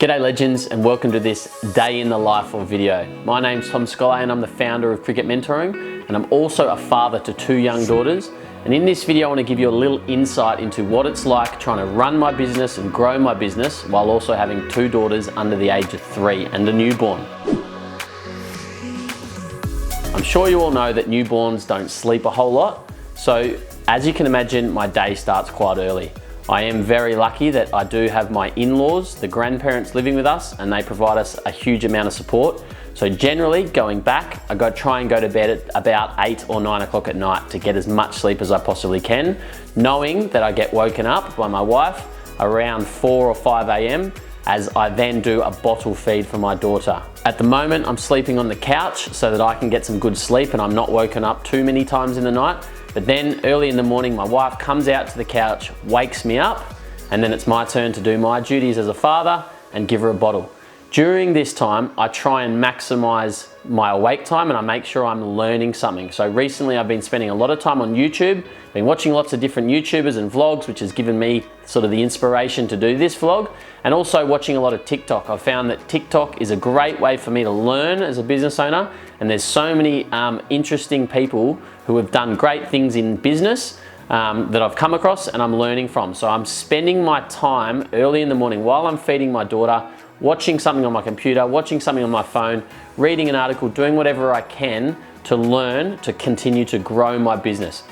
G'day legends, and welcome to this day in the life of video. My name's Tom Sky and I'm the founder of Cricket Mentoring, and I'm also a father to 2 young daughters. And in this video I want to give you a little insight into what it's like trying to run my business and grow my business while also having 2 daughters under the age of 3 and a newborn. I'm sure you all know that newborns don't sleep a whole lot, so as you can imagine, my day starts quite early. I am very lucky that I do have my in-laws, the grandparents, living with us, and they provide us a huge amount of support. So generally, going back, I try and go to bed at about 8 or 9 o'clock at night to get as much sleep as I possibly can, knowing that I get woken up by my wife around 4 or 5 a.m. as I then do a bottle feed for my daughter. At the moment, I'm sleeping on the couch so that I can get some good sleep and I'm not woken up too many times in the night. But then early in the morning, my wife comes out to the couch, wakes me up, and then it's my turn to do my duties as a father and give her a bottle. During this time, I try and maximize my awake time and I make sure I'm learning something. So recently I've been spending a lot of time on YouTube, been watching lots of different YouTubers and vlogs, which has given me sort of the inspiration to do this vlog, and also watching a lot of TikTok. I've found that TikTok is a great way for me to learn as a business owner, and there's so many interesting people who have done great things in business that I've come across and I'm learning from. So I'm spending my time early in the morning while I'm feeding my daughter, watching something on my computer, watching something on my phone, reading an article, doing whatever I can to learn to continue to grow my business.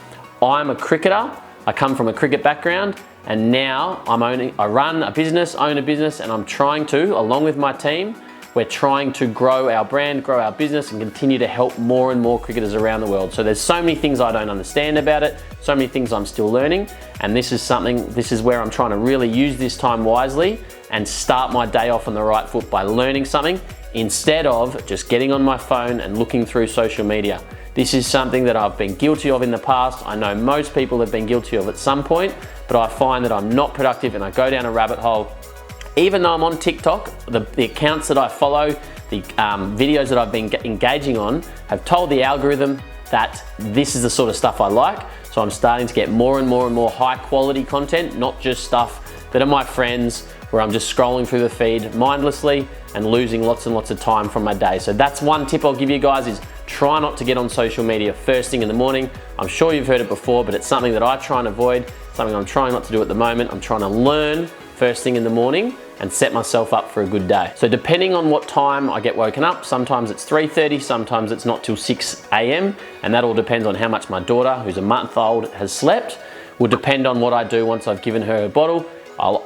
I'm a cricketer, I come from a cricket background, and now I run a business, own a business, and I'm trying to, along with my team, we're trying to grow our brand, grow our business, and continue to help more and more cricketers around the world. So there's so many things I don't understand about it, so many things I'm still learning, and this is where I'm trying to really use this time wisely and start my day off on the right foot by learning something instead of just getting on my phone and looking through social media. This is something that I've been guilty of in the past. I know most people have been guilty of at some point, but I find that I'm not productive and I go down a rabbit hole. Even though I'm on TikTok, the accounts that I follow, the videos that I've been engaging on have told the algorithm that this is the sort of stuff I like. So I'm starting to get more and more high quality content, not just stuff that are my friends, where I'm just scrolling through the feed mindlessly and losing lots and lots of time from my day. So that's one tip I'll give you guys, is try not to get on social media first thing in the morning. I'm sure you've heard it before, but it's something that I try and avoid, something I'm trying not to do at the moment. I'm trying to learn first thing in the morning and set myself up for a good day. So depending on what time I get woken up, sometimes it's 3:30, sometimes it's not till 6 a.m. and that all depends on how much my daughter, who's a month old, has slept. Will depend on what I do once I've given her a bottle.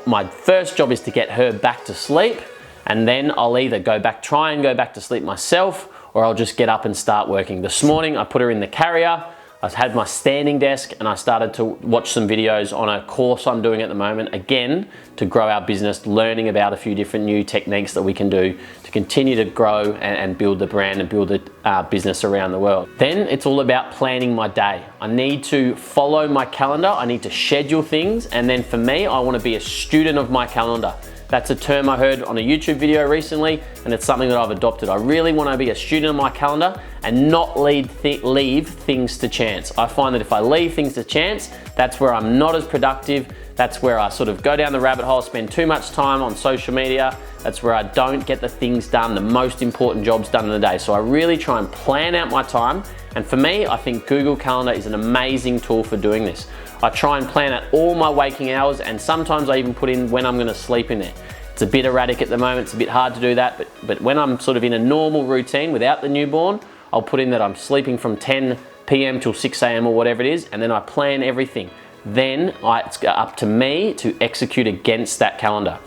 My first job is to get her back to sleep, and then I'll either try and go back to sleep myself, or I'll just get up and start working. This morning I put her in the carrier, I had my standing desk, and I started to watch some videos on a course I'm doing at the moment, again, to grow our business, learning about a few different new techniques that we can do to continue to grow and build the brand and build the business around the world. Then it's all about planning my day. I need to follow my calendar, I need to schedule things, and then for me, I want to be a student of my calendar. That's a term I heard on a YouTube video recently, and it's something that I've adopted. I really want to be a student of my calendar and not leave things to chance. I find that if I leave things to chance, that's where I'm not as productive. That's where I sort of go down the rabbit hole, spend too much time on social media. That's where I don't get the things done, the most important jobs done in the day. So I really try and plan out my time. And for me, I think Google Calendar is an amazing tool for doing this. I try and plan out all my waking hours, and sometimes I even put in when I'm gonna sleep in there. It's a bit erratic at the moment, it's a bit hard to do that, but when I'm sort of in a normal routine without the newborn, I'll put in that I'm sleeping from 10 p.m. till 6 a.m. or whatever it is, and then I plan everything. Then it's up to me to execute against that calendar.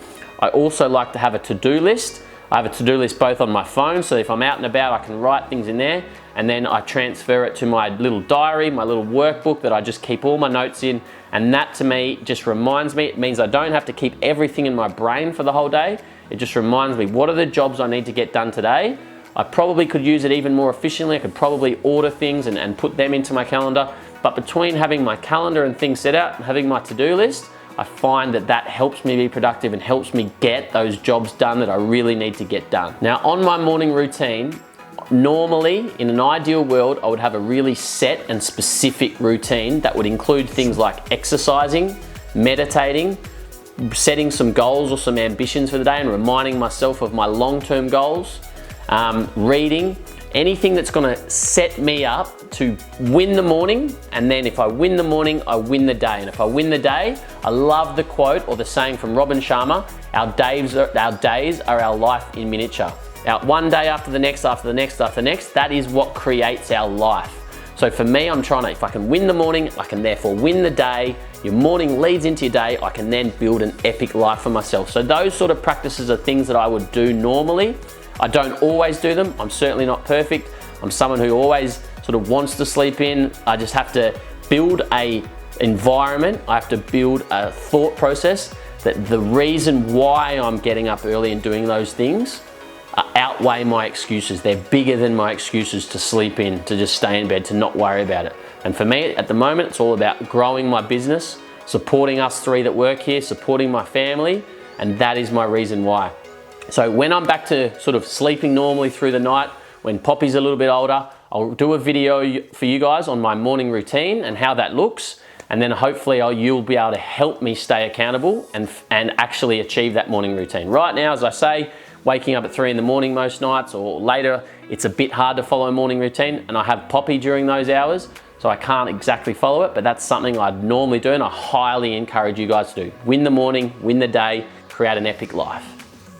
I also like to have a to-do list. I have a to-do list both on my phone, so if I'm out and about, I can write things in there, and then I transfer it to my little diary, my little workbook that I just keep all my notes in, and that to me just reminds me, it means I don't have to keep everything in my brain for the whole day. It just reminds me, what are the jobs I need to get done today? I probably could use it even more efficiently. I could probably order things and put them into my calendar, but between having my calendar and things set out and having my to-do list, I find that helps me be productive and helps me get those jobs done that I really need to get done. Now, on my morning routine, normally, in an ideal world, I would have a really set and specific routine that would include things like exercising, meditating, setting some goals or some ambitions for the day and reminding myself of my long-term goals, reading, anything that's gonna set me up to win the morning, and then if I win the morning, I win the day. And if I win the day, I love the quote or the saying from Robin Sharma, our days are our life in miniature. One day after the next, after the next, after the next, that is what creates our life. So for me, I'm trying to, if I can win the morning, I can therefore win the day. Your morning leads into your day, I can then build an epic life for myself. So those sort of practices are things that I would do normally. I don't always do them. I'm certainly not perfect. I'm someone who always sort of wants to sleep in. I just have to build a environment. I have to build a thought process that the reason why I'm getting up early and doing those things outweigh my excuses. They're bigger than my excuses to sleep in, to just stay in bed, to not worry about it. And for me, at the moment, it's all about growing my business, supporting us three that work here, supporting my family, and that is my reason why. So when I'm back to sort of sleeping normally through the night, when Poppy's a little bit older, I'll do a video for you guys on my morning routine and how that looks. And then hopefully you'll be able to help me stay accountable and actually achieve that morning routine. Right now, as I say, waking up at 3 in the morning most nights or later, it's a bit hard to follow a morning routine, and I have Poppy during those hours, so I can't exactly follow it, but that's something I'd normally do and I highly encourage you guys to do. Win the morning, win the day, create an epic life.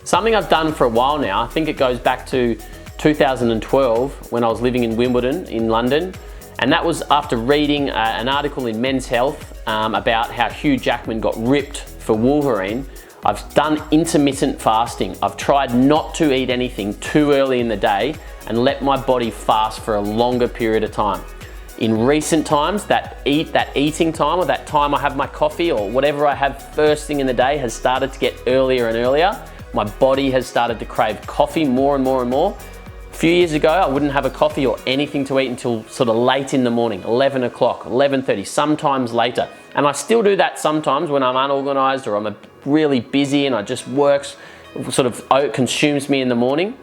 Something I've done for a while now, I think it goes back to 2012 when I was living in Wimbledon in London, and that was after reading an article in Men's Health about how Hugh Jackman got ripped for Wolverine. I've done intermittent fasting. I've tried not to eat anything too early in the day and let my body fast for a longer period of time. In recent times, that eating time or that time I have my coffee or whatever I have first thing in the day has started to get earlier and earlier. My body has started to crave coffee more and more and more. A few years ago, I wouldn't have a coffee or anything to eat until sort of late in the morning, 11 o'clock, 11:30, sometimes later. And I still do that sometimes when I'm unorganized or I'm really busy and I just works, sort of consumes me in the morning.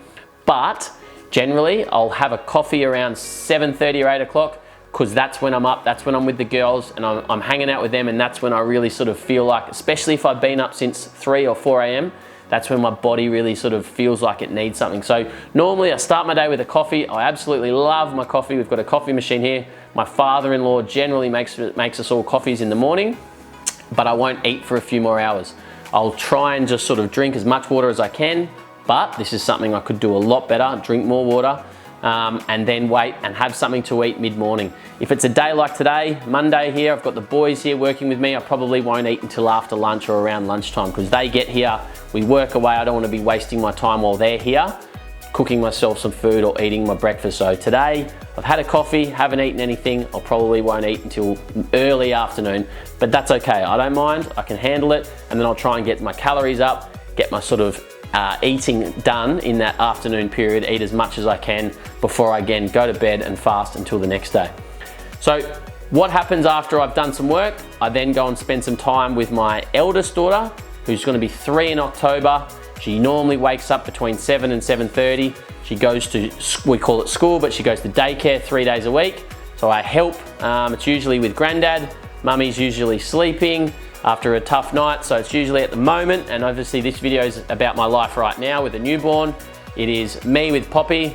But generally, I'll have a coffee around 7:30 or 8 o'clock because that's when I'm up, that's when I'm with the girls and I'm hanging out with them, and that's when I really sort of feel like, especially if I've been up since 3 or 4 a.m., that's when my body really sort of feels like it needs something. So normally I start my day with a coffee. I absolutely love my coffee. We've got a coffee machine here. My father-in-law generally makes us all coffees in the morning, but I won't eat for a few more hours. I'll try and just sort of drink as much water as I can, but this is something I could do a lot better, drink more water, and then wait and have something to eat mid-morning. If it's a day like today, Monday here, I've got the boys here working with me, I probably won't eat until after lunch or around lunchtime because they get here, we work away, I don't want to be wasting my time while they're here, cooking myself some food or eating my breakfast. So today, I've had a coffee, haven't eaten anything, I probably won't eat until early afternoon, but that's okay, I don't mind, I can handle it, and then I'll try and get my calories up, get my sort of eating done in that afternoon period, eat as much as I can before I again go to bed and fast until the next day. So what happens after I've done some work? I then go and spend some time with my eldest daughter, who's going to be 3 in October. She normally wakes up between 7 and 7:30. She goes to, we call it school, but she goes to daycare 3 days a week. So I help, it's usually with granddad. Mummy's usually sleeping after a tough night, so it's usually at the moment, and obviously this video is about my life right now with a newborn. It is me with Poppy,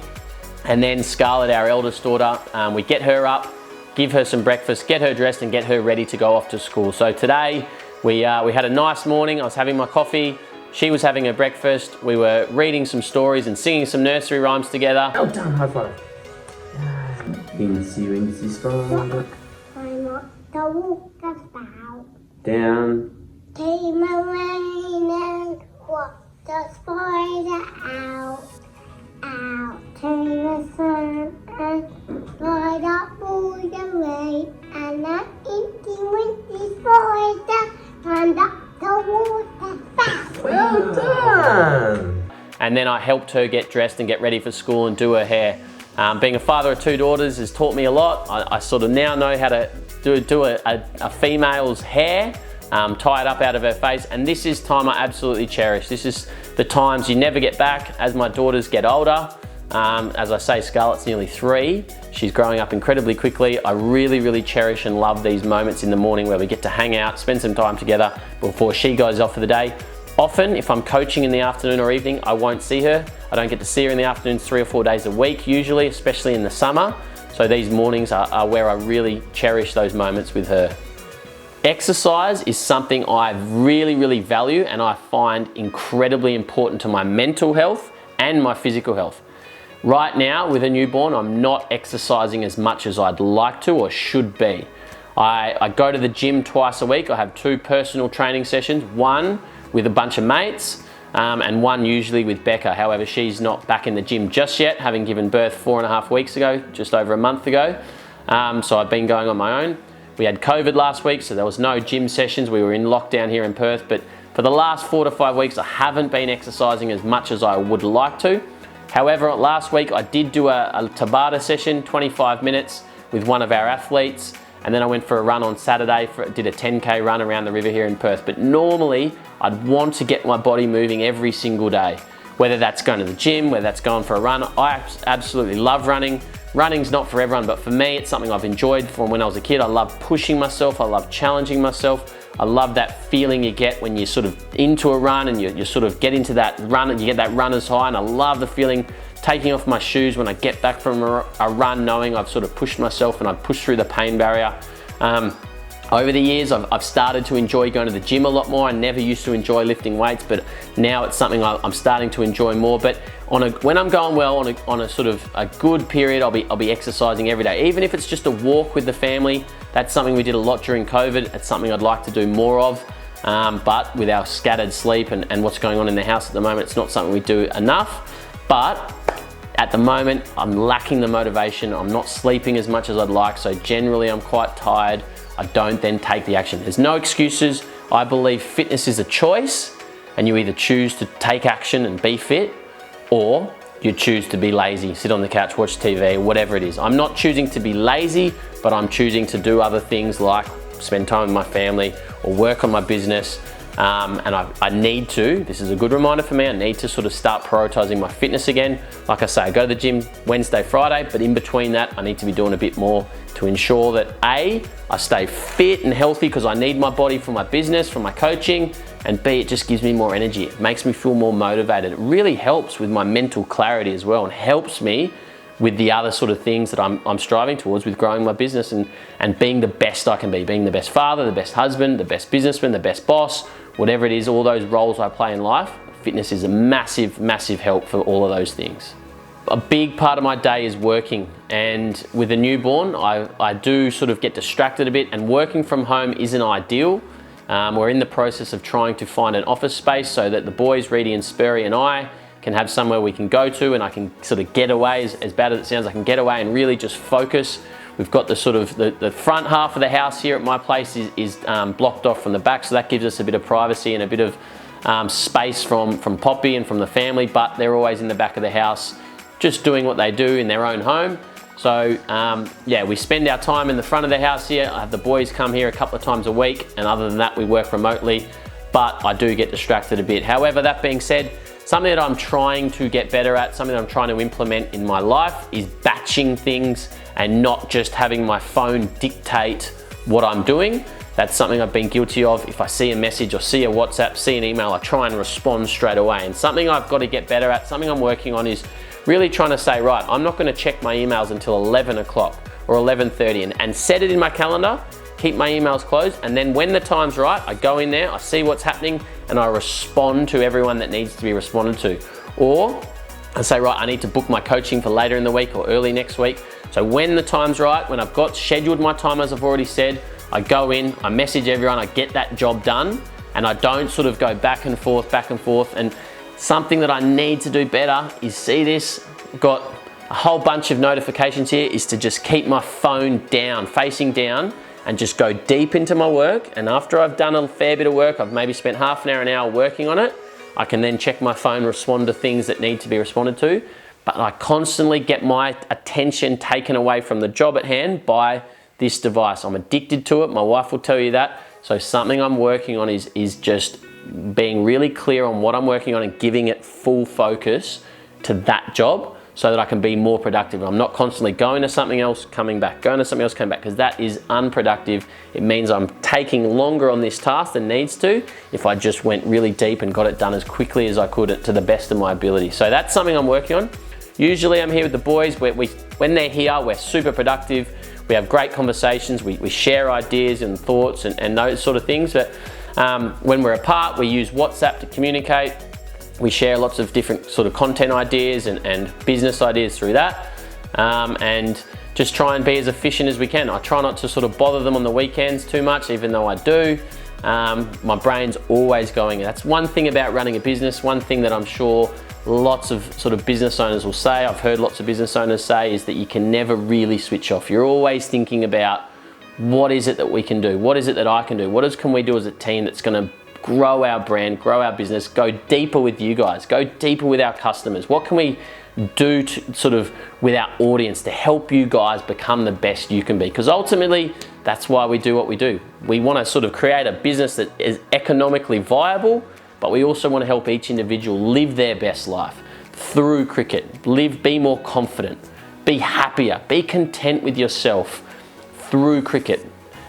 and then Scarlett, our eldest daughter. We get her up, give her some breakfast, get her dressed and get her ready to go off to school. So today we had a nice morning. I was having my coffee, she was having her breakfast, we were reading some stories and singing some nursery rhymes together. Well done, high five. Wincy, wincy, spider. I'm not the walk about. Down. Came a rain and walked the spider out. Out came the sun and dried up all the rain. And that inky winky spider climbed up the water fast. Well done. And then I helped her get dressed and get ready for school and do her hair. Being a father of 2 daughters has taught me a lot. I sort of now know how to do a female's hair, tie it up out of her face, and this is time I absolutely cherish. This is the times you never get back as my daughters get older. As I say, Scarlett's nearly 3. She's growing up incredibly quickly. I really, really cherish and love these moments in the morning where we get to hang out, spend some time together before she goes off for the day. Often, if I'm coaching in the afternoon or evening, I won't see her. I don't get to see her in the afternoons 3 or 4 days a week, usually, especially in the summer. So these mornings are where I really cherish those moments with her. Exercise is something I really, really value and I find incredibly important to my mental health and my physical health. Right now, with a newborn, I'm not exercising as much as I'd like to or should be. I go to the gym twice a week. I have 2 personal training sessions, one with a bunch of mates, and one usually with Becca. However, she's not back in the gym just yet, having given birth 4.5 weeks ago, just over a month ago. So I've been going on my own. We had COVID last week, so there was no gym sessions. We were in lockdown here in Perth, but for the last 4 to 5 weeks, I haven't been exercising as much as I would like to. However, last week I did do a Tabata session, 25 minutes with one of our athletes. And then I went for a run on Saturday, did a 10K run around the river here in Perth. But normally, I'd want to get my body moving every single day. Whether that's going to the gym, whether that's going for a run. I absolutely love running. Running's not for everyone, but for me, it's something I've enjoyed from when I was a kid. I love pushing myself, I love challenging myself. I love that feeling you get when you're sort of into a run and you sort of get into that run and you get that runner's high, and I love the feeling taking off my shoes when I get back from a run, knowing I've sort of pushed myself and I've pushed through the pain barrier. Over the years, I've started to enjoy going to the gym a lot more. I never used to enjoy lifting weights, but now it's something I'm starting to enjoy more. But when I'm going well, on a sort of a good period, I'll be exercising every day. Even if it's just a walk with the family, that's something we did a lot during COVID. It's something I'd like to do more of. But with our scattered sleep and what's going on in the house at the moment, it's not something we do enough. But at the moment, I'm lacking the motivation. I'm not sleeping as much as I'd like, so generally I'm quite tired. I don't then take the action. There's no excuses. I believe fitness is a choice, and you either choose to take action and be fit, or you choose to be lazy, sit on the couch, watch TV, whatever it is. I'm not choosing to be lazy, but I'm choosing to do other things like spend time with my family or work on my business. And I need to, this is a good reminder for me, I need to sort of start prioritizing my fitness again. Like I say, I go to the gym Wednesday, Friday, but in between that, I need to be doing a bit more to ensure that A, I stay fit and healthy because I need my body for my business, for my coaching, and B, it just gives me more energy. It makes me feel more motivated. It really helps with my mental clarity as well, and helps me with the other sort of things that I'm striving towards with growing my business and being the best I can be, being the best father, the best husband, the best businessman, the best boss, whatever it is, all those roles I play in life. Fitness is a massive, massive help for all of those things. A big part of my day is working, and with a newborn, I do sort of get distracted a bit, and working from home isn't ideal. We're in the process of trying to find an office space so that the boys, Reedy and Spurry, and I can have somewhere we can go to, and I can sort of get away, as bad as it sounds, I can get away and really just focus. We've got the sort of the front half of the house here at my place is blocked off from the back, so that gives us a bit of privacy and a bit of space from Poppy and from the family, but they're always in the back of the house just doing what they do in their own home. So yeah, we spend our time in the front of the house here. I have the boys come here a couple of times a week, and other than that, we work remotely, but I do get distracted a bit. However, that being said, something that I'm trying to get better at, something that I'm trying to implement in my life is batching things and not just having my phone dictate what I'm doing. That's something I've been guilty of. If I see a message or see a WhatsApp, see an email, I try and respond straight away. And something I've got to get better at, something I'm working on, is really trying to say, right, I'm not going to check my emails until 11 o'clock or 11:30 and set it in my calendar, keep my emails closed, and then when the time's right, I go in there, I see what's happening, and I respond to everyone that needs to be responded to. Or I say, right, I need to book my coaching for later in the week or early next week. So when the time's right, when I've got scheduled my time, as I've already said, I go in, I message everyone, I get that job done, and I don't sort of go back and forth. And something that I need to do better is, see this, I've got a whole bunch of notifications here, is to just keep my phone down, facing down, and just go deep into my work. And after I've done a fair bit of work, I've maybe spent half an hour working on it, I can then check my phone, respond to things that need to be responded to. But I constantly get my attention taken away from the job at hand by this device. I'm addicted to it, my wife will tell you that. So something I'm working on is just being really clear on what I'm working on and giving it full focus to that job, so that I can be more productive. I'm not constantly going to something else, coming back, going to something else, coming back, because that is unproductive. It means I'm taking longer on this task than needs to if I just went really deep and got it done as quickly as I could to the best of my ability. So that's something I'm working on. Usually I'm here with the boys, when they're here, we're super productive. We have great conversations, we share ideas and thoughts and those sort of things. But when we're apart, we use WhatsApp to communicate. We share lots of different sort of content ideas and business ideas through that. And just try and be as efficient as we can. I try not to sort of bother them on the weekends too much, even though I do. My brain's always going. That's one thing about running a business, one thing that I'm sure lots of sort of business owners will say, I've heard lots of business owners say, is that you can never really switch off. You're always thinking about what is it that we can do? What is it that I can do? What can we do as a team that's gonna grow our brand, grow our business, go deeper with you guys, go deeper with our customers? What can we do to sort of with our audience to help you guys become the best you can be? Because ultimately, that's why we do what we do. We wanna sort of create a business that is economically viable, but we also want to help each individual live their best life through cricket. Be more confident, be happier, be content with yourself through cricket.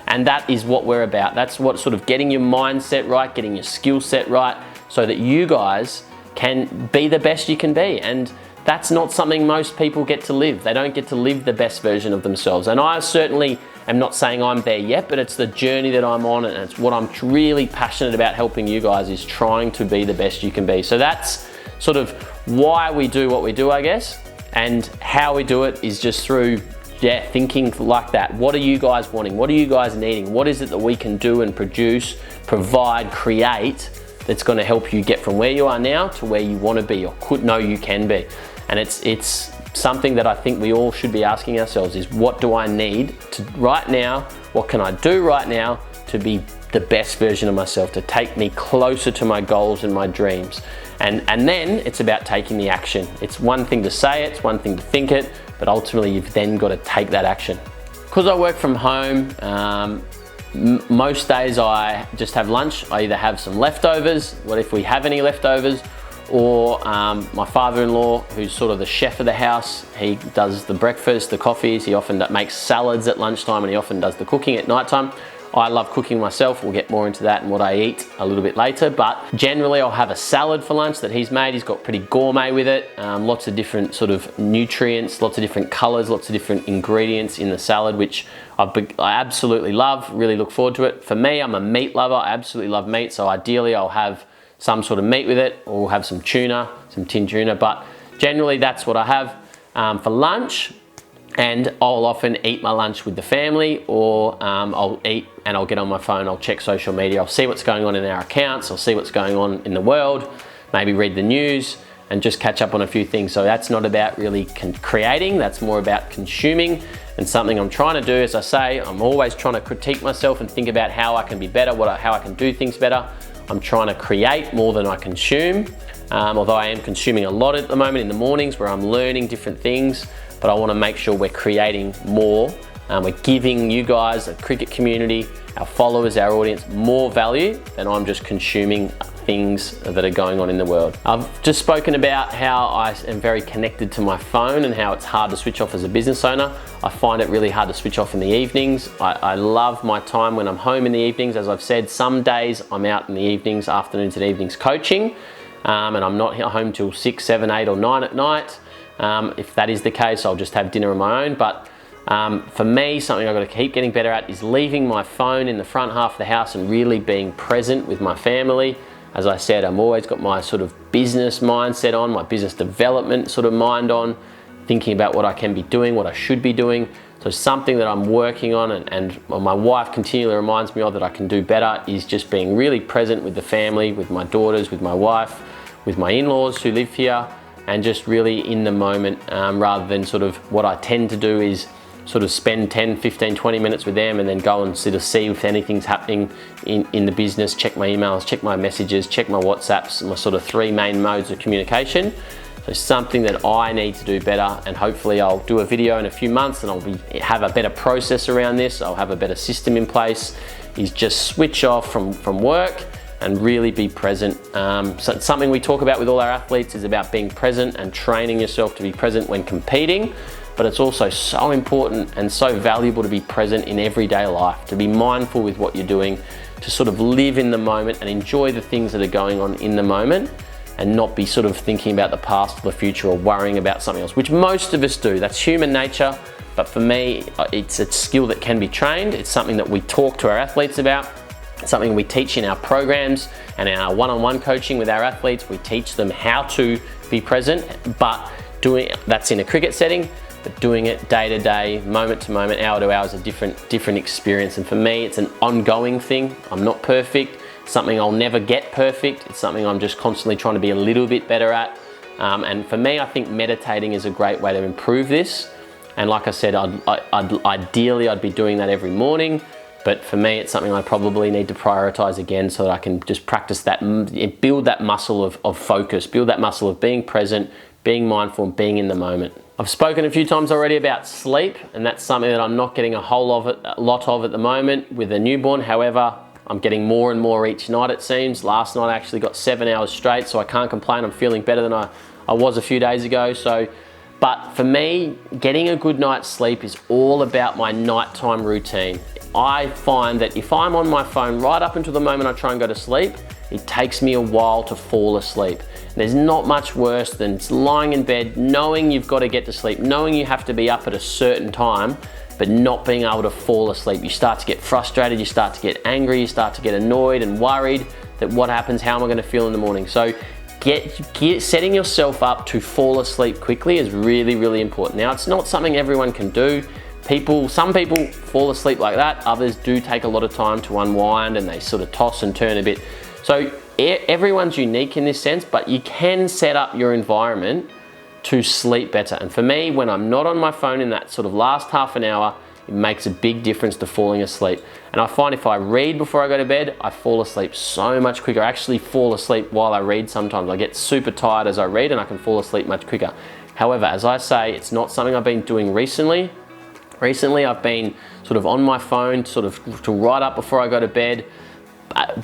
And that is what we're about. That's what sort of getting your mindset right, getting your skill set right, so that you guys can be the best you can be. And that's not something most people get to live. They don't get to live the best version of themselves. And I certainly am not saying I'm there yet, but it's the journey that I'm on, and it's what I'm really passionate about helping you guys, is trying to be the best you can be. So that's sort of why we do what we do, I guess. And how we do it is just through, thinking like that. What are you guys wanting? What are you guys needing? What is it that we can do and produce, provide, create, that's gonna help you get from where you are now to where you wanna be or could know you can be? And it's something that I think we all should be asking ourselves, is what do I need to right now? What can I do right now to be the best version of myself, to take me closer to my goals and my dreams? And then it's about taking the action. It's one thing to say it, it's one thing to think it, but ultimately you've then got to take that action. Because I work from home, most days I just have lunch. I either have some leftovers, what if we have any leftovers, or my father-in-law, who's sort of the chef of the house, he does the breakfast, the coffees, he often makes salads at lunchtime, and he often does the cooking at nighttime. I love cooking myself. We'll get more into that and what I eat a little bit later, but generally I'll have a salad for lunch that he's made. He's got pretty gourmet with it, lots of different sort of nutrients, lots of different colors, lots of different ingredients in the salad, which I absolutely love, really look forward to it. For me, I'm a meat lover, I absolutely love meat, so ideally I'll have some sort of meat with it, or we'll have some tuna, some tin tuna, but generally that's what I have for lunch. And I'll often eat my lunch with the family, or I'll eat and I'll get on my phone, I'll check social media, I'll see what's going on in our accounts, I'll see what's going on in the world, maybe read the news and just catch up on a few things. So that's not about really creating, that's more about consuming. And something I'm trying to do, as I say, I'm always trying to critique myself and think about how I can be better, how I can do things better. I'm trying to create more than I consume, although I am consuming a lot at the moment in the mornings where I'm learning different things, but I want to make sure we're creating more. We're giving you guys, the cricket community, our followers, our audience, more value than I'm just consuming things that are going on in the world. I've just spoken about how I am very connected to my phone and how it's hard to switch off as a business owner. I find it really hard to switch off in the evenings. I love my time when I'm home in the evenings. As I've said, some days I'm out in the evenings, afternoons and evenings coaching, and I'm not home till 6, 7, 8 or 9 at night. If that is the case, I'll just have dinner on my own. But for me, something I've got to keep getting better at is leaving my phone in the front half of the house and really being present with my family. As I said, I've always got my sort of business mindset on, my business development sort of mind on, thinking about what I can be doing, what I should be doing. So something that I'm working on, and my wife continually reminds me of that I can do better, is just being really present with the family, with my daughters, with my wife, with my in-laws who live here, and just really in the moment, rather than sort of what I tend to do is sort of spend 10, 15, 20 minutes with them and then go and sort of see if anything's happening in the business, check my emails, check my messages, check my WhatsApps, my sort of 3 main modes of communication. So something that I need to do better, and hopefully I'll do a video in a few months and I'll have a better process around this, I'll have a better system in place, is just switch off from work, and really be present. So something we talk about with all our athletes is about being present and training yourself to be present when competing, but it's also so important and so valuable to be present in everyday life, to be mindful with what you're doing, to sort of live in the moment and enjoy the things that are going on in the moment, and not be sort of thinking about the past or the future or worrying about something else, which most of us do. That's human nature, but for me, it's a skill that can be trained. It's something that we talk to our athletes about. It's something we teach in our programs and in our one-on-one coaching with our athletes. We teach them how to be present, but that's in a cricket setting, but doing it day to day, moment to moment, hour to hour is a different experience. And for me, it's an ongoing thing. I'm not perfect. Something I'll never get perfect. It's something I'm just constantly trying to be a little bit better at. And for me, I think meditating is a great way to improve this. And like I said, ideally I'd be doing that every morning, but for me, it's something I probably need to prioritize again so that I can just practice that, build that muscle of focus, build that muscle of being present, being mindful, and being in the moment. I've spoken a few times already about sleep, and that's something that I'm not getting a lot of at the moment with a newborn. However, I'm getting more and more each night, it seems. Last night I actually got 7 hours straight, so I can't complain. I'm feeling better than I was a few days ago. But for me, getting a good night's sleep is all about my nighttime routine. I find that if I'm on my phone right up until the moment I try and go to sleep, it takes me a while to fall asleep. There's not much worse than lying in bed, knowing you've got to get to sleep, knowing you have to be up at a certain time, but not being able to fall asleep. You start to get frustrated, you start to get angry, you start to get annoyed and worried that what happens, how am I going to feel in the morning? So setting yourself up to fall asleep quickly is really, really important. Now, it's not something everyone can do. Some people fall asleep like that. Others do take a lot of time to unwind and they sort of toss and turn a bit. So everyone's unique in this sense, but you can set up your environment to sleep better. And for me, when I'm not on my phone in that sort of last half an hour, it makes a big difference to falling asleep. And I find if I read before I go to bed, I fall asleep so much quicker. I actually fall asleep while I read sometimes. I get super tired as I read and I can fall asleep much quicker. However, as I say, it's not something I've been doing recently. Recently, I've been sort of on my phone sort of to right up before I go to bed,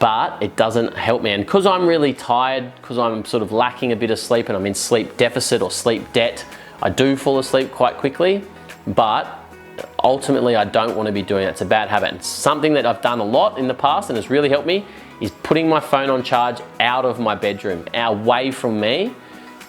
but it doesn't help me. And because I'm really tired, because I'm sort of lacking a bit of sleep and I'm in sleep deficit or sleep debt, I do fall asleep quite quickly, but ultimately I don't want to be doing it. It's a bad habit. And something that I've done a lot in the past and has really helped me is putting my phone on charge out of my bedroom, away from me,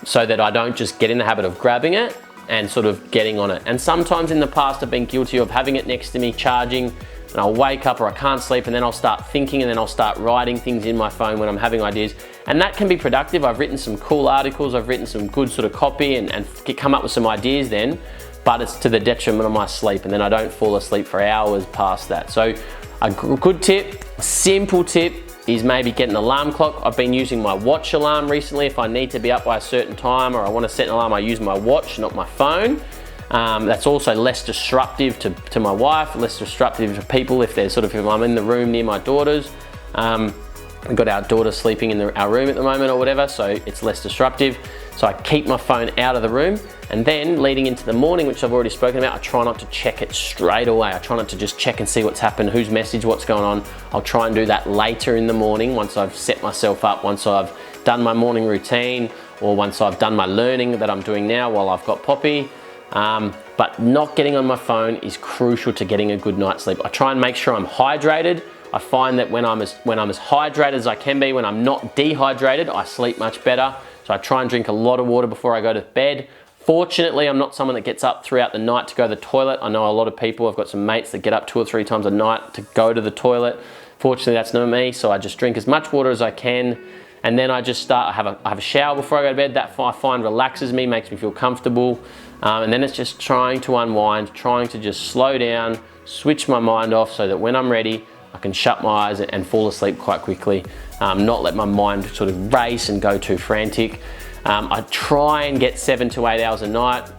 so that I don't just get in the habit of grabbing it and sort of getting on it. And sometimes in the past I've been guilty of having it next to me charging, and I'll wake up or I can't sleep and then I'll start thinking and then I'll start writing things in my phone when I'm having ideas. And that can be productive. I've written some cool articles, I've written some good sort of copy and come up with some ideas then, but it's to the detriment of my sleep, and then I don't fall asleep for hours past that. So a good tip, a simple tip, is maybe get an alarm clock. I've been using my watch alarm recently. If I need to be up by a certain time or I want to set an alarm, I use my watch, not my phone. That's also less disruptive to my wife, less disruptive to people if I'm in the room near my daughters. We've got our daughter sleeping in our room at the moment or whatever, so it's less disruptive. So I keep my phone out of the room, and then leading into the morning, which I've already spoken about, I try not to check it straight away. I try not to just check and see what's happened, whose message, what's going on. I'll try and do that later in the morning once I've set myself up, once I've done my morning routine, or once I've done my learning that I'm doing now while I've got Poppy. But not getting on my phone is crucial to getting a good night's sleep. I try and make sure I'm hydrated. I find that when I'm as hydrated as I can be, when I'm not dehydrated, I sleep much better. So I try and drink a lot of water before I go to bed. Fortunately, I'm not someone that gets up throughout the night to go to the toilet. I know a lot of people, I've got some mates that get up 2 or 3 times a night to go to the toilet. Fortunately, that's not me, so I just drink as much water as I can, and then I just I have a shower before I go to bed. That I find relaxes me, makes me feel comfortable, and then it's just trying to unwind, trying to just slow down, switch my mind off so that when I'm ready, I can shut my eyes and fall asleep quite quickly, not let my mind sort of race and go too frantic. I try and get 7 to 8 hours a night.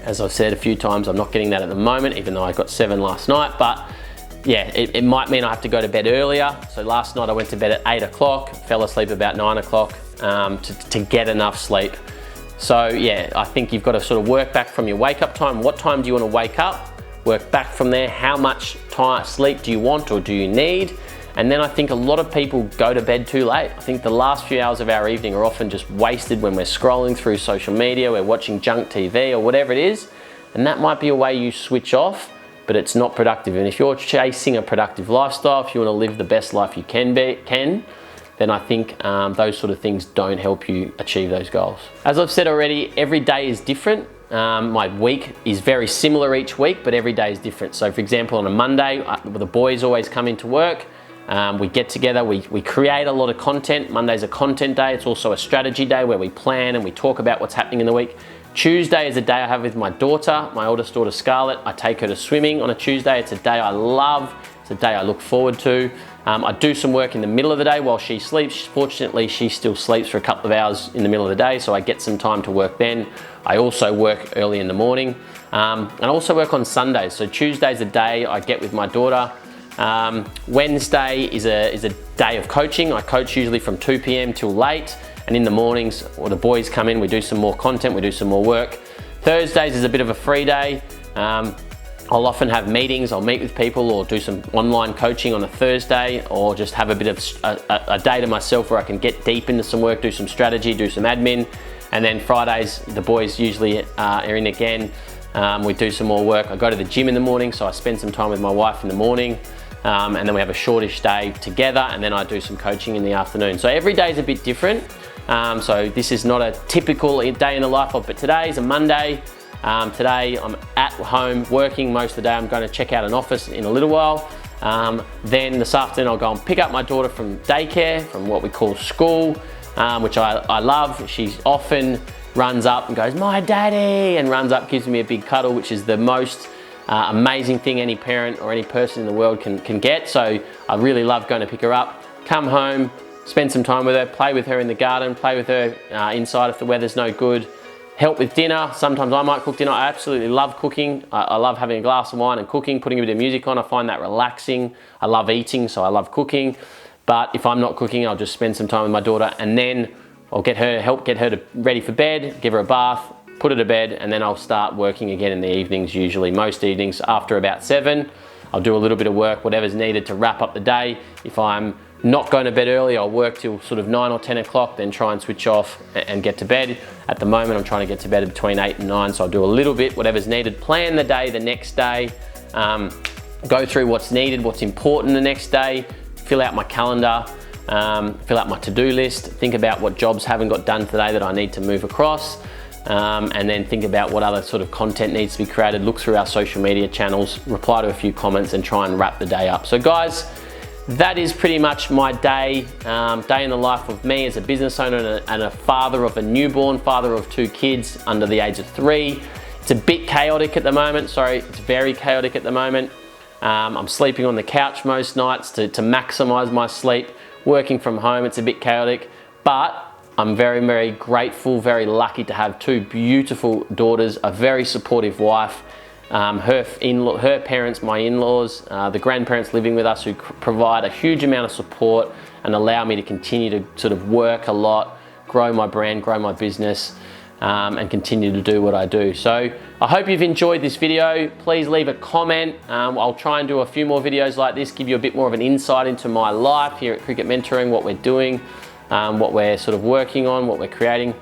As I've said a few times, I'm not getting that at the moment, even though I got 7 last night, but yeah, it might mean I have to go to bed earlier. So last night I went to bed at 8 o'clock, fell asleep about 9 o'clock to get enough sleep. So yeah, I think you've got to sort of work back from your wake up time. What time do you want to wake up? Work back from there. How much sleep do you want or do you need? And then I think a lot of people go to bed too late. I think the last few hours of our evening are often just wasted when we're scrolling through social media, we're watching junk TV or whatever it is, and that might be a way you switch off, but it's not productive. And if you're chasing a productive lifestyle, if you want to live the best life you can, then I think those sort of things don't help you achieve those goals. As I've said already, every day is different. My week is very similar each week, but every day is different. So for example, on a Monday, the boys always come into work. We get together, we create a lot of content. Monday's a content day. It's also a strategy day where we plan and we talk about what's happening in the week. Tuesday is a day I have with my daughter, my oldest daughter Scarlett. I take her to swimming on a Tuesday. It's a day I love. It's a day I look forward to. I do some work in the middle of the day while she sleeps. Fortunately, she still sleeps for a couple of hours in the middle of the day, so I get some time to work then. I also work early in the morning, and I also work on Sundays. So Tuesday's a day I get with my daughter. Wednesday is a day of coaching. I coach usually from 2 p.m. till late, and in the mornings, the boys come in, we do some more content, we do some more work. Thursdays is a bit of a free day. I'll often have meetings, I'll meet with people or do some online coaching on a Thursday, or just have a bit of a day to myself where I can get deep into some work, do some strategy, do some admin. And then Fridays, the boys usually are in again. We do some more work. I go to the gym in the morning, so I spend some time with my wife in the morning. And then we have a shortish day together, and then I do some coaching in the afternoon. So every day is a bit different. So this is not a typical day in the life of, but today is a Monday. Today I'm at home working most of the day. I'm going to check out an office in a little while. Then this afternoon I'll go and pick up my daughter from daycare, from what we call school, which I love. She often runs up and goes, "My daddy," and runs up, gives me a big cuddle, which is the most amazing thing any parent or any person in the world can get. So I really love going to pick her up, come home, spend some time with her, play with her in the garden, play with her inside if the weather's no good, help with dinner. Sometimes I might cook dinner. I absolutely love cooking. I love having a glass of wine and cooking, putting a bit of music on. I find that relaxing. I love eating, so I love cooking. But if I'm not cooking, I'll just spend some time with my daughter, and then I'll help get her ready for bed, give her a bath, put her to bed, and then I'll start working again in the evenings, usually. Most evenings after about 7, I'll do a little bit of work, whatever's needed to wrap up the day. If I'm not going to bed early, I'll work till sort of 9 or 10 o'clock, then try and switch off and get to bed. At the moment, I'm trying to get to bed between 8 and 9, so I'll do a little bit, whatever's needed. Plan the day the next day, go through what's needed, what's important the next day, fill out my calendar, fill out my to-do list, think about what jobs haven't got done today that I need to move across, and then think about what other sort of content needs to be created, look through our social media channels, reply to a few comments, and try and wrap the day up. So guys, that is pretty much my day in the life of me as a business owner and a father of a newborn, father of 2 kids under the age of 3. It's a bit chaotic at the moment. Sorry, it's very chaotic at the moment. I'm sleeping on the couch most nights to maximize my sleep. Working from home, it's a bit chaotic, but I'm very, very grateful, very lucky to have 2 beautiful daughters, a very supportive wife, her parents, my in-laws, the grandparents living with us, who provide a huge amount of support and allow me to continue to sort of work a lot, grow my brand, grow my business, and continue to do what I do. So I hope you've enjoyed this video. Please leave a comment. I'll try and do a few more videos like this, give you a bit more of an insight into my life here at Cricket Mentoring, what we're doing, what we're sort of working on, what we're creating.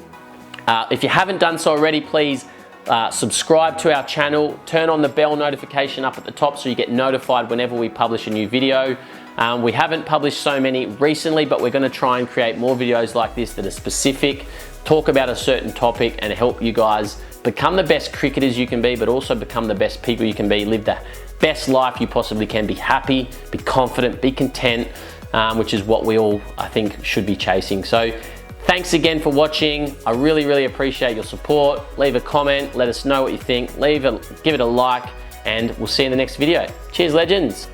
If you haven't done so already, please subscribe to our channel, turn on the bell notification up at the top so you get notified whenever we publish a new video. We haven't published so many recently, but we're going to try and create more videos like this that are specific, talk about a certain topic, and help you guys become the best cricketers you can be, but also become the best people you can be, live the best life you possibly can, be happy, be confident, be content, which is what we all, I think, should be chasing. So thanks again for watching. I really, really appreciate your support. Leave a comment, let us know what you think, give it a like, and we'll see you in the next video. Cheers, legends.